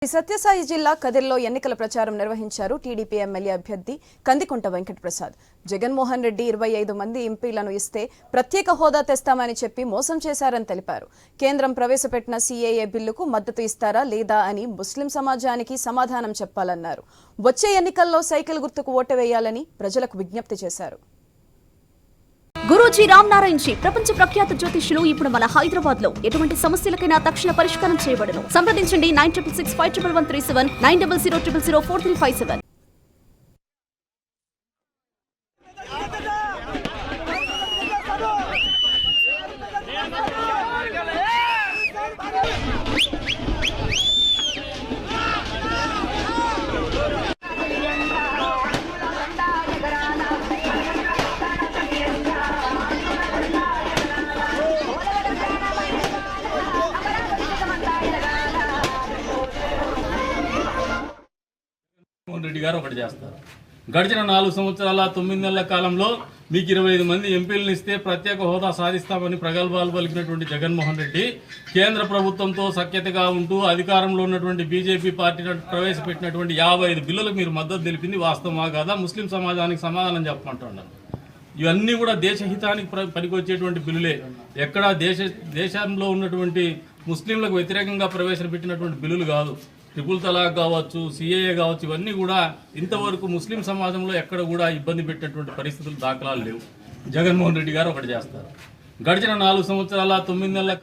సత్యసాయి జిల్లా కదిర్లో ఎన్నికల ప్రచారం నిర్వహించారు టీడీపీ ఎమ్మెల్యే అభ్యర్థి కందికుంట వెంకటప్రసాద్. జగన్మోహన్ రెడ్డి 25 మంది ఎంపీలను ఇస్తే ప్రత్యేక హోదా తెస్తామని చెప్పి మోసం చేశారని తెలిపారు. కేంద్రం ప్రవేశపెట్టిన సీఏఏ బిల్లుకు మద్దతు ఇస్తారా లేదా అని ముస్లిం సమాజానికి సమాధానం చెప్పాలన్నారు. వచ్చే ఎన్నికల్లో సైకిల్ గుర్తుకు ఓటు వేయాలని ప్రజలకు విజ్ఞప్తి చేశారు. గురూజీ రామనారాయణ్ జీ ప్రపంచ ప్రఖ్యాత జ్యోతిష్యులు ఇప్పుడు మన హైదరాబాద్ లో ఎటువంటి సమస్యలకైనా తక్షణ పరిష్కారం చేయబడును. సంప్రదించండి 96651137 9000004357. రెడ్డి గారు ఒకటి చేస్తారు. గడిచిన 4 సంవత్సరాల 9 నెలల కాలంలో మీకు 25 మంది ఎంపీలను ఇస్తే ప్రత్యేక హోదా సాధిస్తామని ప్రగల్భాలు పలికినటువంటి జగన్మోహన్ రెడ్డి కేంద్ర ప్రభుత్వంతో సఖ్యతగా ఉంటూ అధికారంలో ఉన్నటువంటి బీజేపీ పార్టీ ప్రవేశపెట్టినటువంటి 55 బిల్లులకు మీరు మద్దతు తెలిపింది వాస్తవమా కాదా? ముస్లిం సమాజానికి సమాధానం చెప్పమంటున్నారు. ఇవన్నీ కూడా దేశహితానికి పనికొచ్చేటువంటి బిల్లులే. ఎక్కడా దేశంలో ఉన్నటువంటి ముస్లింలకు వ్యతిరేకంగా ప్రవేశపెట్టినటువంటి బిల్లులు కాదు. ట్రిపుల్ తలాక్ కావచ్చు, సీఏఏ కావచ్చు, ఇవన్నీ కూడా ఇంతవరకు ముస్లిం సమాజంలో ఎక్కడ కూడా ఇబ్బంది పెట్టినటువంటి పరిస్థితులు దాఖలాలు లేవు. జగన్మోహన్ రెడ్డి గారు ఒకటి చేస్తారు. గడిచిన 4 సంవత్సరాల 9 నెలల